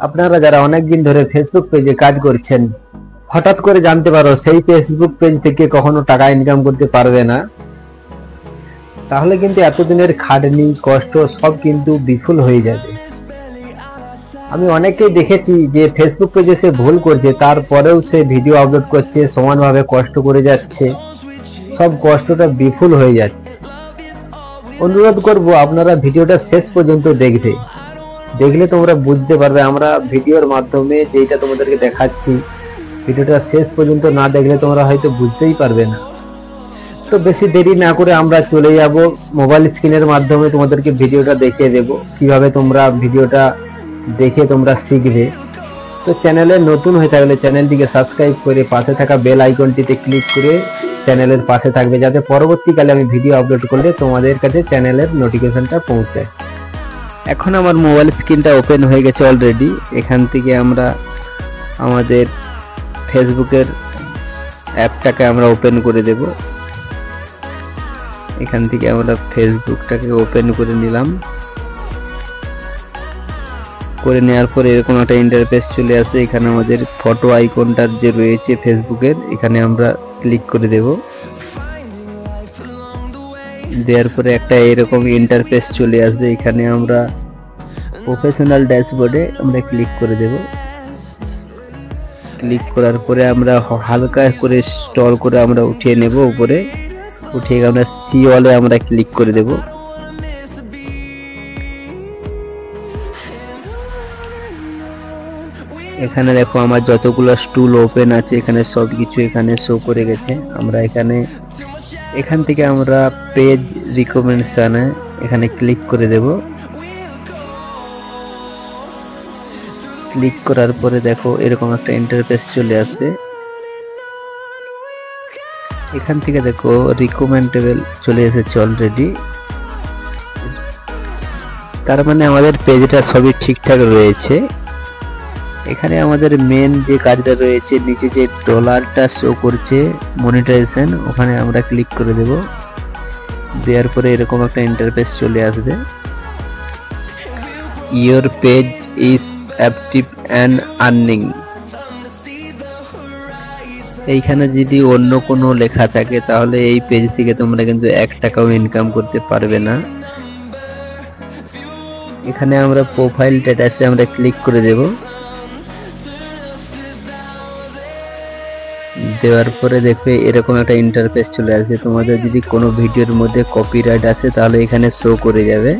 আপনারা যারা অনেক দিন ধরে ফেসবুক পেজে কাজ করছেন, হঠাৎ করে জানতে পারো সেই ফেসবুক পেজ থেকে কখনো টাকা ইনকাম করতে পারবে না, তাহলে কিন্তু এতদিনের খাটনি কষ্ট সব কিন্তু বিফল হয়ে যাবে। আমি অনেকেই দেখেছি যে ফেসবুক পেজে সে ভুল করছে, তারপরেও সে ভিডিও আপলোড করছে, সমানভাবে কষ্ট করে যাচ্ছে, সব কষ্টটা বিফল হয়ে যাচ্ছে। অনুরোধ করব আপনারা ভিডিওটা শেষ পর্যন্ত দেখলে তোমরা বুঝতে পারবে। আমরা ভিডিওর মাধ্যমে যেটা তোমাদেরকে দেখাচ্ছি, ভিডিওটা শেষ পর্যন্ত না দেখলে তোমরা হয়তো বুঝতেই পারবে না। তো বেশি দেরি না করে আমরা চলে যাব মোবাইল স্ক্রিনের মাধ্যমে তোমাদেরকে ভিডিওটা দেখিয়ে দেব কিভাবে তোমরা ভিডিওটা দেখে তোমরা শিখবে। তো চ্যানেলে নতুন হয়ে থাকলে চ্যানেলটিকে সাবস্ক্রাইব করে পাশে থাকা বেল আইকনটিতে ক্লিক করে চ্যানেলের পাশে থাকবে, যাতে পরবর্তীকালে আমি ভিডিও আপলোড করলে তোমাদের কাছে চ্যানেলের নোটিফিকেশনটা পৌঁছায়। এখন আমার মোবাইল স্ক্রিনটা ওপেন হয়ে গেছে অলরেডি। এখান থেকে আমরা আমাদের ফেসবুকের অ্যাপটাকে আমরা ওপেন করে দেব। এখান থেকে আমরা ফেসবুকটাকে ওপেন করে নিলাম। করে নেওয়ার পরে এরকম একটা ইন্টারফেস চলে আসে। এখানে আমাদের ফটো আইকনটার যে রয়েছে ফেসবুকের, এখানে আমরা ক্লিক করে দেব। দেওয়ার পরে একটা এরকম ইন্টারফেস চলে আসবে। এখানে আমরা প্রফেশনাল ড্যাশবোর্ডে আমরা ক্লিক করে দেব। ক্লিক করার পরে আমরা হালকা করে স্ক্রল করে আমরা উঠিয়ে নেব উপরে। উঠিয়ে আমরা সি অলে আমরা ক্লিক করে দেব। এখানে দেখো আমার যতগুলো টুল ওপেন আছে এখানে সবকিছু এখানে শো করে গেছে। আমরা এখান থেকে আমরা পেজ রিকমেন্ডেশনে এখানে ক্লিক করে দেব। ক্লিক করার পরে দেখো এরকম একটা ইন্টারফেস চলে আসবে। এখান থেকে দেখো রিকমেন্ডেবল চলে এসেছে অলরেডি। তার মানে আমাদের পেজটা সবই ঠিকঠাক রয়েছে। এখানে আমাদের মেন যে কাজটা রয়েছে, নিচে যে ডলারটা শো করছে মনিটাইজেশন, ওখানে আমরা ক্লিক করে দেব। দেওয়ার পরে এরকম একটা ইন্টারফেস চলে আসবে। Your page is active and earning. এইখানে যদি অন্য কোনো লেখা থাকে তাহলে এই পেজ থেকে তোমরা কিন্তু 1 টাকাও ইনকাম করতে পারবে না। এখানে আমরা প্রোফাইল স্ট্যাটাসে আমরা ক্লিক করে দেব। দেওয়ার পরে দেখবে এরকম একটা ইন্টারফেস চলে আসবে। তোমাদের যদি কোনো ভিডিওর মধ্যে কপিরাইট আসে তাহলে এখানে শো করে যাবে।